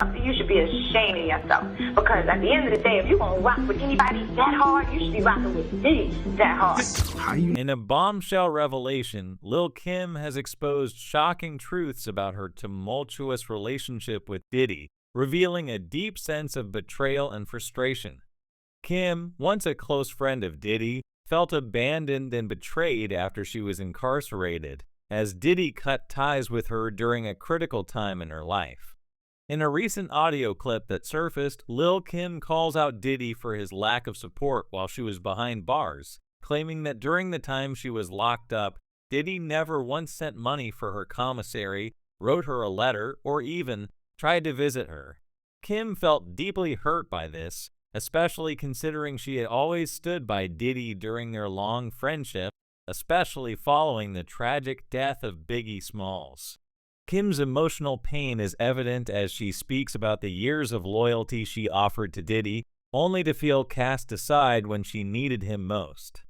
You should be ashamed of yourself, because at the end of the day, if you're going to rock with anybody that hard, you should be rocking with Diddy that hard. In a bombshell revelation, Lil' Kim has exposed shocking truths about her tumultuous relationship with Diddy, revealing a deep sense of betrayal and frustration. Kim, once a close friend of Diddy, felt abandoned and betrayed after she was incarcerated, as Diddy cut ties with her during a critical time in her life. In a recent audio clip that surfaced, Lil' Kim calls out Diddy for his lack of support while she was behind bars, claiming that during the time she was locked up, Diddy never once sent money for her commissary, wrote her a letter, or even tried to visit her. Kim felt deeply hurt by this, especially considering she had always stood by Diddy during their long friendship, especially following the tragic death of Biggie Smalls. Kim's emotional pain is evident as she speaks about the years of loyalty she offered to Diddy, only to feel cast aside when she needed him most.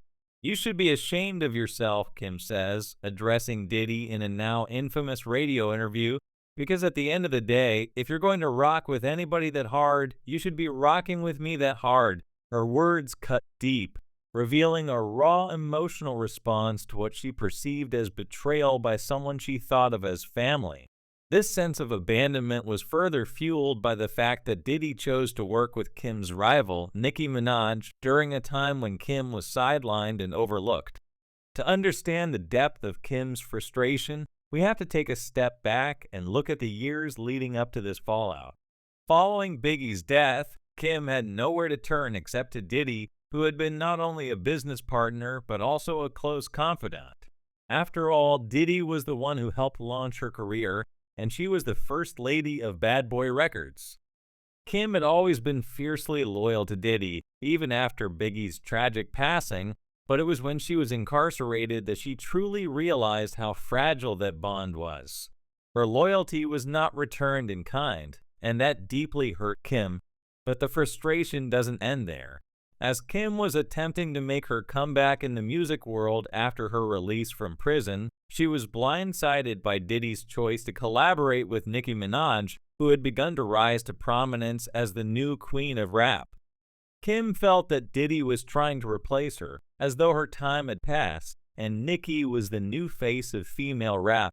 "You should be ashamed of yourself," Kim says, addressing Diddy in a now infamous radio interview, "because at the end of the day, if you're going to rock with anybody that hard, you should be rocking with me that hard." Her words cut deep, revealing a raw emotional response to what she perceived as betrayal by someone she thought of as family. This sense of abandonment was further fueled by the fact that Diddy chose to work with Kim's rival, Nicki Minaj, during a time when Kim was sidelined and overlooked. To understand the depth of Kim's frustration, we have to take a step back and look at the years leading up to this fallout. Following Biggie's death, Kim had nowhere to turn except to Diddy, who had been not only a business partner but also a close confidant. After all, Diddy was the one who helped launch her career, and she was the first lady of Bad Boy Records. Kim had always been fiercely loyal to Diddy, even after Biggie's tragic passing, but it was when she was incarcerated that she truly realized how fragile that bond was. Her loyalty was not returned in kind, and that deeply hurt Kim, but the frustration doesn't end there. As Kim was attempting to make her comeback in the music world after her release from prison, she was blindsided by Diddy's choice to collaborate with Nicki Minaj, who had begun to rise to prominence as the new queen of rap. Kim felt that Diddy was trying to replace her, as though her time had passed, and Nicki was the new face of female rap.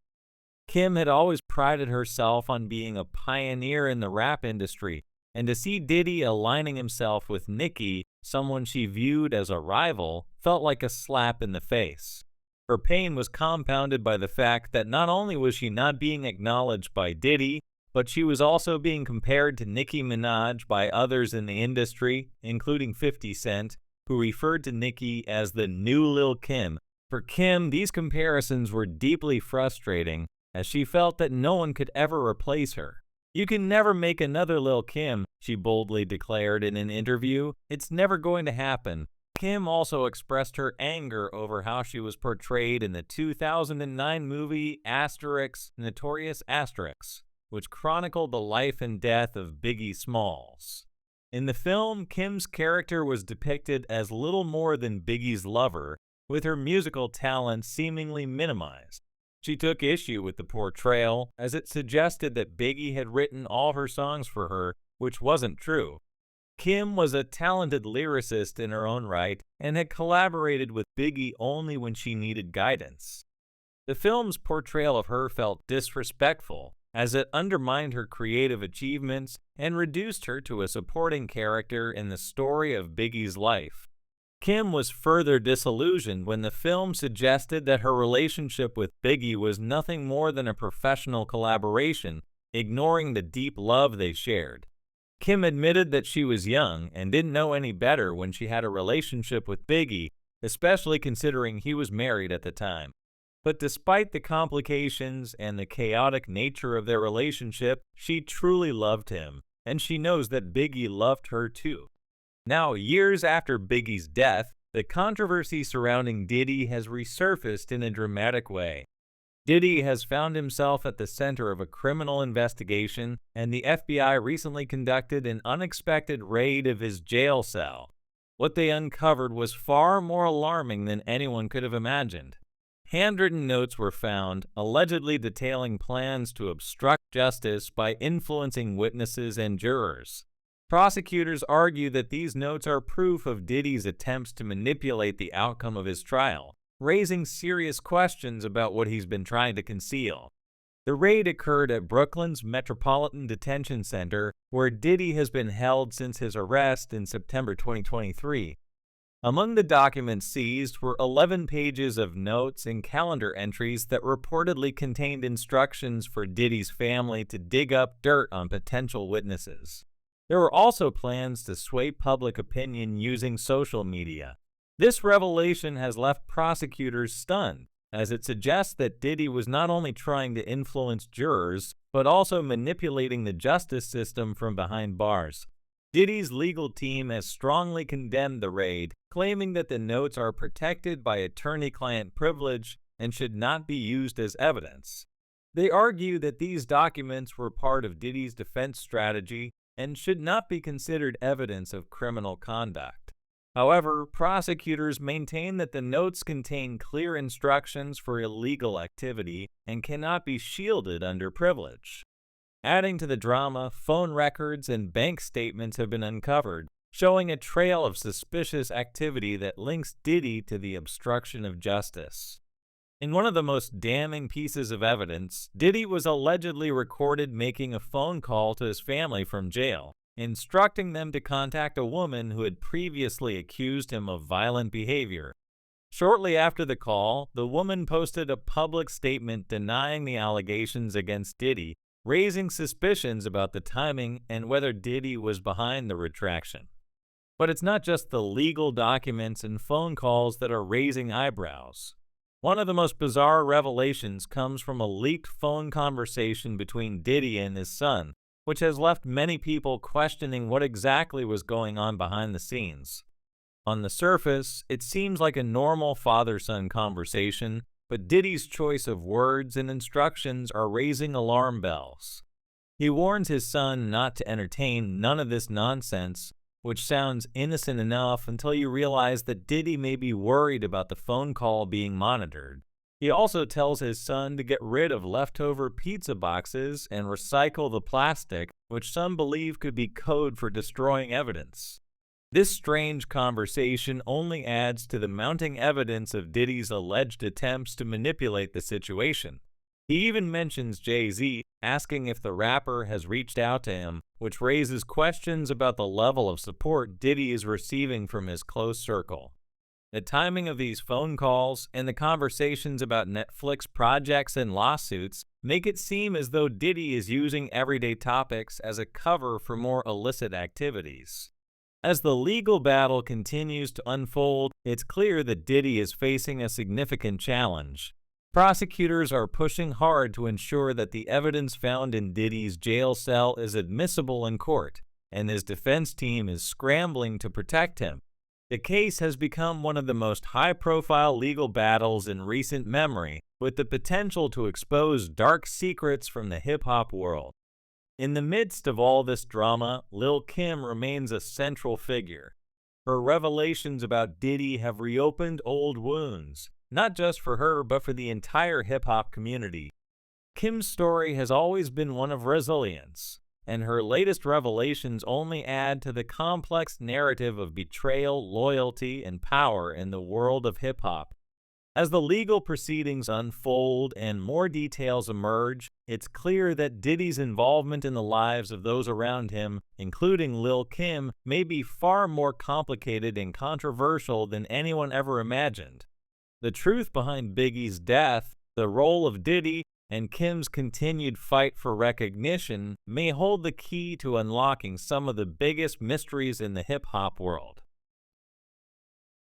Kim had always prided herself on being a pioneer in the rap industry, and to see Diddy aligning himself with Nicki, someone she viewed as a rival, felt like a slap in the face. Her pain was compounded by the fact that not only was she not being acknowledged by Diddy, but she was also being compared to Nicki Minaj by others in the industry, including 50 Cent, who referred to Nicki as the new Lil' Kim. For Kim, these comparisons were deeply frustrating, as she felt that no one could ever replace her. "You can never make another Lil' Kim," she boldly declared in an interview. "It's never going to happen." Kim also expressed her anger over how she was portrayed in the 2009 movie Notorious Asterix, which chronicled the life and death of Biggie Smalls. In the film, Kim's character was depicted as little more than Biggie's lover, with her musical talent seemingly minimized. She took issue with the portrayal, as it suggested that Biggie had written all her songs for her, which wasn't true. Kim was a talented lyricist in her own right and had collaborated with Biggie only when she needed guidance. The film's portrayal of her felt disrespectful, as it undermined her creative achievements and reduced her to a supporting character in the story of Biggie's life. Kim was further disillusioned when the film suggested that her relationship with Biggie was nothing more than a professional collaboration, ignoring the deep love they shared. Kim admitted that she was young and didn't know any better when she had a relationship with Biggie, especially considering he was married at the time. But despite the complications and the chaotic nature of their relationship, she truly loved him, and she knows that Biggie loved her too. Now, years after Biggie's death, the controversy surrounding Diddy has resurfaced in a dramatic way. Diddy has found himself at the center of a criminal investigation, and the FBI recently conducted an unexpected raid of his jail cell. What they uncovered was far more alarming than anyone could have imagined. Handwritten notes were found, allegedly detailing plans to obstruct justice by influencing witnesses and jurors. Prosecutors argue that these notes are proof of Diddy's attempts to manipulate the outcome of his trial, raising serious questions about what he's been trying to conceal. The raid occurred at Brooklyn's Metropolitan Detention Center, where Diddy has been held since his arrest in September 2023. Among the documents seized were 11 pages of notes and calendar entries that reportedly contained instructions for Diddy's family to dig up dirt on potential witnesses. There were also plans to sway public opinion using social media. This revelation has left prosecutors stunned, as it suggests that Diddy was not only trying to influence jurors, but also manipulating the justice system from behind bars. Diddy's legal team has strongly condemned the raid, claiming that the notes are protected by attorney-client privilege and should not be used as evidence. They argue that these documents were part of Diddy's defense strategy and should not be considered evidence of criminal conduct. However, prosecutors maintain that the notes contain clear instructions for illegal activity and cannot be shielded under privilege. Adding to the drama, phone records and bank statements have been uncovered, showing a trail of suspicious activity that links Diddy to the obstruction of justice. In one of the most damning pieces of evidence, Diddy was allegedly recorded making a phone call to his family from jail, instructing them to contact a woman who had previously accused him of violent behavior. Shortly after the call, the woman posted a public statement denying the allegations against Diddy, raising suspicions about the timing and whether Diddy was behind the retraction. But it's not just the legal documents and phone calls that are raising eyebrows. One of the most bizarre revelations comes from a leaked phone conversation between Diddy and his son, which has left many people questioning what exactly was going on behind the scenes. On the surface, it seems like a normal father-son conversation, but Diddy's choice of words and instructions are raising alarm bells. He warns his son not to entertain none of this nonsense, which sounds innocent enough until you realize that Diddy may be worried about the phone call being monitored. He also tells his son to get rid of leftover pizza boxes and recycle the plastic, which some believe could be code for destroying evidence. This strange conversation only adds to the mounting evidence of Diddy's alleged attempts to manipulate the situation. He even mentions Jay-Z, asking if the rapper has reached out to him, which raises questions about the level of support Diddy is receiving from his close circle. The timing of these phone calls and the conversations about Netflix projects and lawsuits make it seem as though Diddy is using everyday topics as a cover for more illicit activities. As the legal battle continues to unfold, it's clear that Diddy is facing a significant challenge. Prosecutors are pushing hard to ensure that the evidence found in Diddy's jail cell is admissible in court, and his defense team is scrambling to protect him. The case has become one of the most high-profile legal battles in recent memory, with the potential to expose dark secrets from the hip-hop world. In the midst of all this drama, Lil' Kim remains a central figure. Her revelations about Diddy have reopened old wounds, not just for her but for the entire hip-hop community. Kim's story has always been one of resilience, and her latest revelations only add to the complex narrative of betrayal, loyalty, and power in the world of hip-hop. As the legal proceedings unfold and more details emerge, it's clear that Diddy's involvement in the lives of those around him, including Lil' Kim, may be far more complicated and controversial than anyone ever imagined. The truth behind Biggie's death, the role of Diddy, and Kim's continued fight for recognition may hold the key to unlocking some of the biggest mysteries in the hip-hop world.